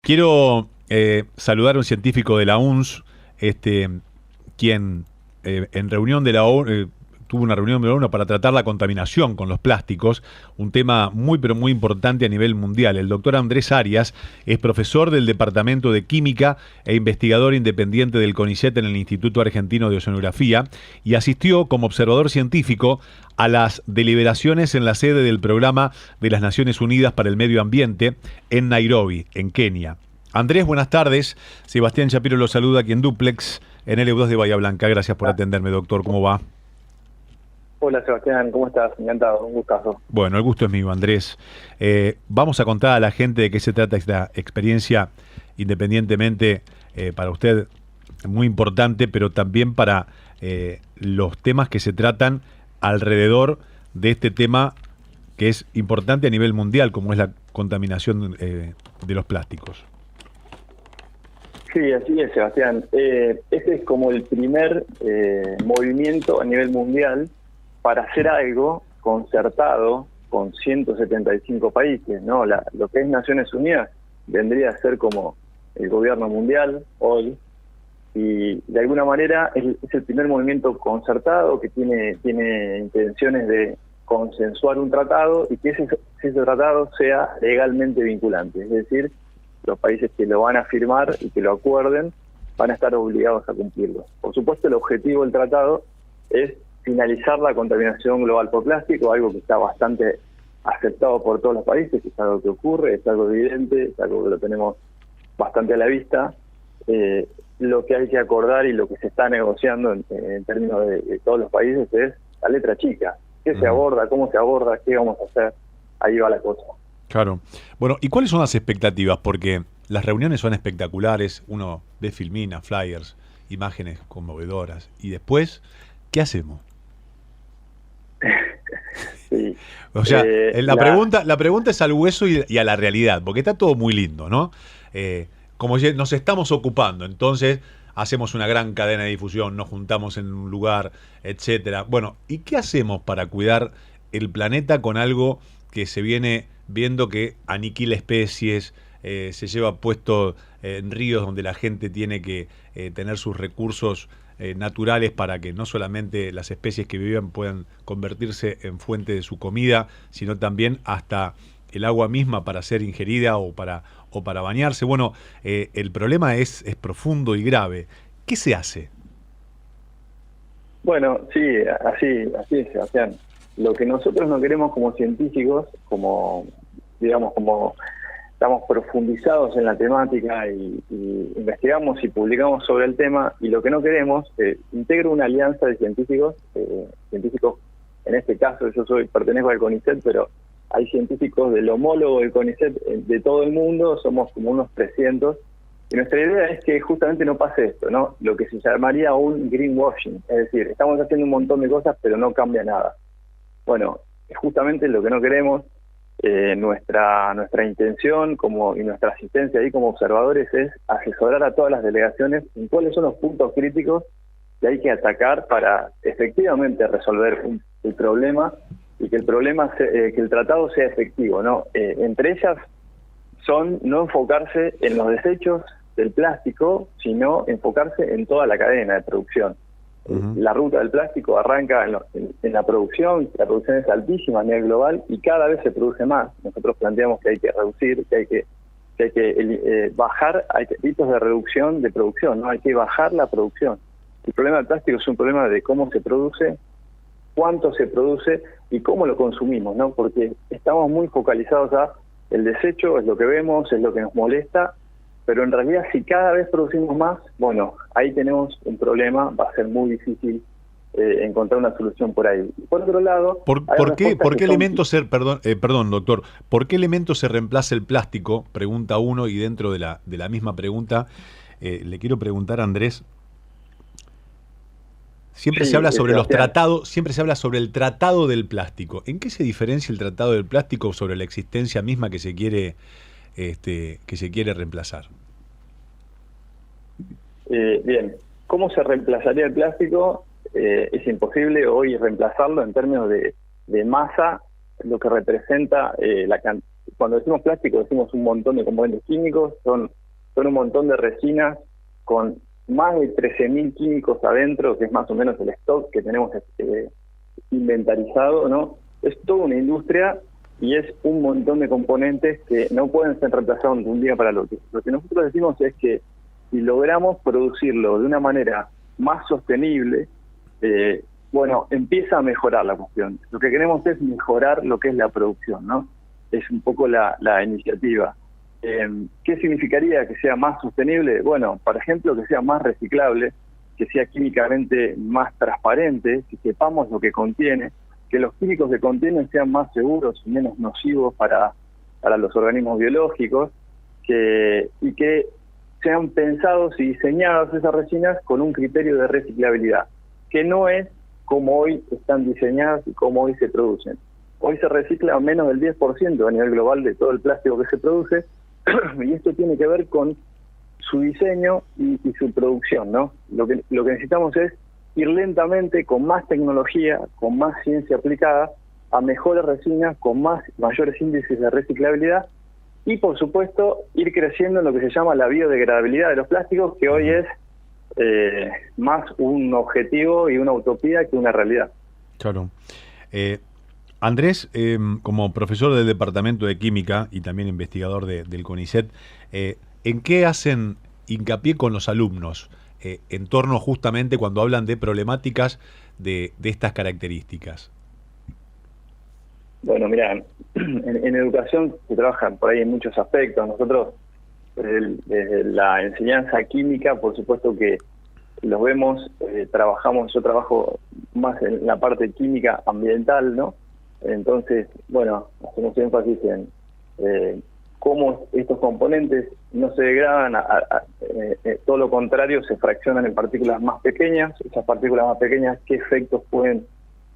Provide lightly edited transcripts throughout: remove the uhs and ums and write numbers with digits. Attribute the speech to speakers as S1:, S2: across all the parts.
S1: Quiero saludar a un científico de la UNS, quien en reunión de la ONU, tuvo una reunión de la ONU para tratar la contaminación con los plásticos, un tema muy pero muy importante a nivel mundial. El doctor Andrés Arias es profesor del Departamento de Química e investigador independiente del CONICET en el Instituto Argentino de Oceanografía y asistió como observador científico a las deliberaciones en la sede del Programa de las Naciones Unidas para el Medio Ambiente en Nairobi, en Kenia. Andrés, buenas tardes. Sebastián Shapiro lo saluda aquí en Duplex, en LU2 de Bahía Blanca. Gracias por atenderme, doctor. ¿Cómo va?
S2: Hola Sebastián, ¿cómo estás? Encantado, un gustazo.
S1: Bueno, el gusto es mío, Andrés. Vamos a contar a la gente de qué se trata esta experiencia, independientemente para usted muy importante, pero también para los temas que se tratan alrededor de este tema que es importante a nivel mundial, como es la contaminación de los plásticos.
S2: Sí, así es, Sebastián. Este es como el primer movimiento a nivel mundial para hacer algo concertado con 175 países, ¿no? Lo que es Naciones Unidas vendría a ser como el gobierno mundial hoy, y de alguna manera es el primer movimiento concertado que tiene intenciones de consensuar un tratado y que ese tratado sea legalmente vinculante. Es decir, los países que lo van a firmar y que lo acuerden van a estar obligados a cumplirlo. Por supuesto, el objetivo del tratado es finalizar la contaminación global por plástico, algo que está bastante aceptado por todos los países, es algo que ocurre, es algo evidente, es algo que lo tenemos bastante a la vista. Lo que hay que acordar y lo que se está negociando en términos de todos los países es la letra chica. ¿Qué se aborda? ¿Cómo se aborda? ¿Qué vamos a hacer? Ahí va la cosa.
S1: Claro. Bueno, ¿y cuáles son las expectativas? Porque las reuniones son espectaculares, uno ve filminas, flyers, imágenes conmovedoras, y después, ¿qué hacemos?
S2: Sí.
S1: O sea, la pregunta es al hueso y a la realidad, porque está todo muy lindo, ¿no? Como nos estamos ocupando, entonces hacemos una gran cadena de difusión, nos juntamos en un lugar, etcétera. Bueno, ¿y qué hacemos para cuidar el planeta con algo que se viene viendo que aniquila especies, se lleva puesto en ríos donde la gente tiene que tener sus recursos naturales para que no solamente las especies que viven puedan convertirse en fuente de su comida, sino también hasta el agua misma para ser ingerida o para bañarse? Bueno, el problema es profundo y grave. ¿Qué se hace?
S2: Bueno, sí, así es, Sebastián. Lo que nosotros no queremos como científicos, como estamos profundizados en la temática y investigamos y publicamos sobre el tema, y lo que no queremos, integro una alianza de científicos, en este caso yo pertenezco al CONICET, pero hay científicos del homólogo del CONICET de todo el mundo, somos como unos 300, y nuestra idea es que justamente no pase esto, ¿no? Lo que se llamaría un greenwashing, es decir, estamos haciendo un montón de cosas pero no cambia nada. Bueno, es justamente lo que no queremos. Nuestra intención y nuestra asistencia ahí como observadores es asesorar a todas las delegaciones en cuáles son los puntos críticos que hay que atacar para efectivamente resolver el problema y que el tratado sea efectivo, ¿no? Entre ellas son no enfocarse en los desechos del plástico, sino enfocarse en toda la cadena de producción. La ruta del plástico arranca en la producción es altísima a nivel global y cada vez se produce más. Nosotros planteamos que hay que reducir, que hay que bajar, hay hitos de reducción de producción, ¿no? Hay que bajar la producción. El problema del plástico es un problema de cómo se produce, cuánto se produce y cómo lo consumimos, ¿no? Porque estamos muy focalizados a el desecho, es lo que vemos, es lo que nos molesta, pero en realidad si cada vez producimos más, bueno, ahí tenemos un problema, va a ser muy difícil encontrar una solución por ahí. Por otro lado...
S1: ¿Por qué elementos perdón, doctor, ¿por qué elementos se reemplaza el plástico? Pregunta uno, y dentro de la misma pregunta, le quiero preguntar a Andrés, siempre se habla sobre los tratados, siempre se habla sobre el tratado del plástico. ¿En qué se diferencia el tratado del plástico sobre la existencia misma que se quiere reemplazar?
S2: Bien, ¿cómo se reemplazaría el plástico? Es imposible hoy reemplazarlo en términos de masa, lo que representa cuando decimos plástico decimos un montón de componentes químicos, son un montón de resinas con más de 13.000 químicos adentro, que es más o menos el stock que tenemos inventarizado, ¿no? Es toda una industria y es un montón de componentes que no pueden ser reemplazados de un día para el otro. Lo que nosotros decimos es que si logramos producirlo de una manera más sostenible, empieza a mejorar la cuestión. Lo que queremos es mejorar lo que es la producción, ¿no? Es un poco la iniciativa. ¿Qué significaría que sea más sostenible? Bueno, por ejemplo, que sea más reciclable, que sea químicamente más transparente, que sepamos lo que contiene, que los químicos que contienen sean más seguros y menos nocivos para los organismos biológicos, y que sean pensados y diseñados esas resinas con un criterio de reciclabilidad, que no es como hoy están diseñadas y como hoy se producen. Hoy se recicla menos del 10% a nivel global de todo el plástico que se produce, y esto tiene que ver con su diseño y su producción, ¿no? Lo que necesitamos es ir lentamente, con más tecnología, con más ciencia aplicada, a mejores resinas, con mayores índices de reciclabilidad, y por supuesto ir creciendo en lo que se llama la biodegradabilidad de los plásticos, que hoy es más un objetivo y una utopía que una realidad.
S1: Claro. Andrés, como profesor del Departamento de Química y también investigador del CONICET, ¿en qué hacen hincapié con los alumnos en torno justamente cuando hablan de problemáticas de estas características?
S2: Bueno, mira, en educación se trabaja por ahí en muchos aspectos. Nosotros, desde la enseñanza química, por supuesto que los vemos, yo trabajo más en la parte química ambiental, ¿no? Entonces, bueno, hacemos énfasis en cómo estos componentes no se degradan, todo lo contrario, se fraccionan en partículas más pequeñas. Esas partículas más pequeñas, ¿qué efectos pueden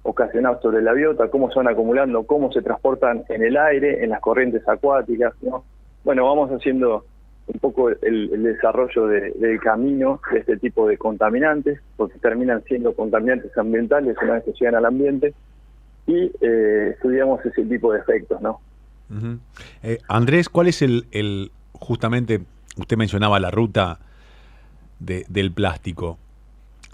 S2: ocasionar sobre la biota? ¿Cómo se van acumulando? ¿Cómo se transportan en el aire, en las corrientes acuáticas, ¿no? Bueno, vamos haciendo un poco el desarrollo del camino de este tipo de contaminantes, porque terminan siendo contaminantes ambientales una vez que llegan al ambiente, y estudiamos ese tipo de efectos, ¿no?
S1: Uh-huh. Andrés, ¿cuál es justamente, usted mencionaba la ruta del plástico?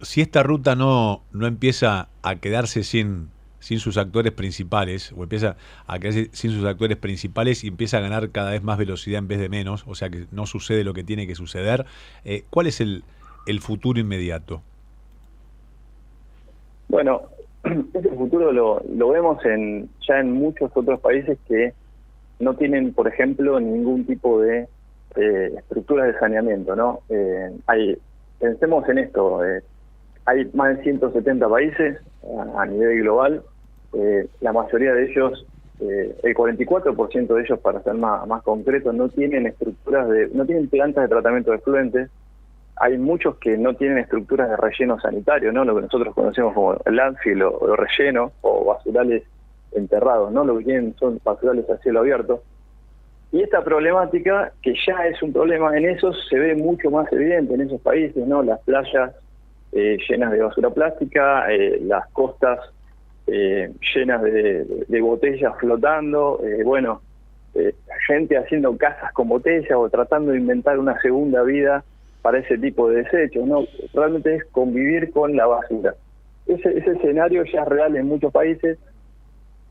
S1: Si esta ruta no empieza a quedarse sin sus actores principales, o empieza a quedarse sin sus actores principales y empieza a ganar cada vez más velocidad en vez de menos, o sea que no sucede lo que tiene que suceder, ¿cuál es el futuro inmediato?
S2: Bueno, ese futuro lo vemos ya en muchos otros países que no tienen, por ejemplo, ningún tipo de estructuras de saneamiento, ¿no? Pensemos en esto, hay más de 170 países a nivel global, la mayoría de ellos, el 44% de ellos, para ser más concreto, no tienen no tienen plantas de tratamiento de efluentes. Hay muchos que no tienen estructuras de relleno sanitario, ¿no? Lo que nosotros conocemos como el landfill o relleno, o basurales enterrados, ¿no? Lo que tienen son basurales a cielo abierto. Y esta problemática, que ya es un problema en esos, se ve mucho más evidente en esos países, ¿no? Las playas llenas de basura plástica, las costas llenas de botellas flotando, gente haciendo casas con botellas o tratando de inventar una segunda vida para ese tipo de desechos, ¿no? Realmente es convivir con la basura. Ese escenario ya es real en muchos países.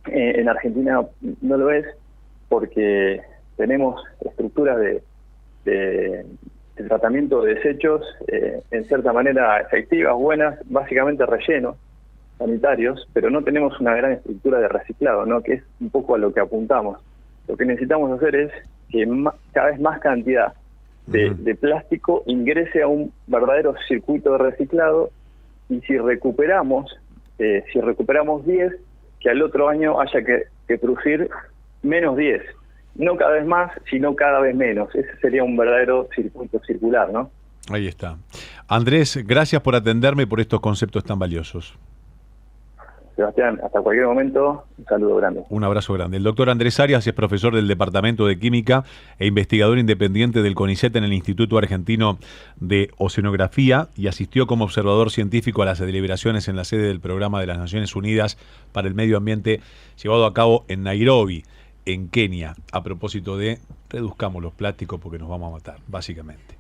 S2: En Argentina no lo es, porque tenemos estructuras de tratamiento de desechos en cierta manera efectivas, buenas, básicamente rellenos sanitarios, pero no tenemos una gran estructura de reciclado, ¿no? Que es un poco a lo que apuntamos. Lo que necesitamos hacer es que cada vez más cantidad de plástico ingrese a un verdadero circuito de reciclado, y si recuperamos 10, que al otro año haya que producir menos 10. No cada vez más, sino cada vez menos. Ese sería un verdadero circuito circular, ¿no?
S1: Ahí está. Andrés, gracias por atenderme y por estos conceptos tan valiosos.
S2: Sebastián, hasta cualquier momento, un saludo grande.
S1: Un abrazo grande. El doctor Andrés Arias es profesor del Departamento de Química e investigador independiente del CONICET en el Instituto Argentino de Oceanografía, y asistió como observador científico a las deliberaciones en la sede del Programa de las Naciones Unidas para el Medio Ambiente llevado a cabo en Nairobi. en Kenia, a propósito de reduzcamos los plásticos porque nos vamos a matar, básicamente.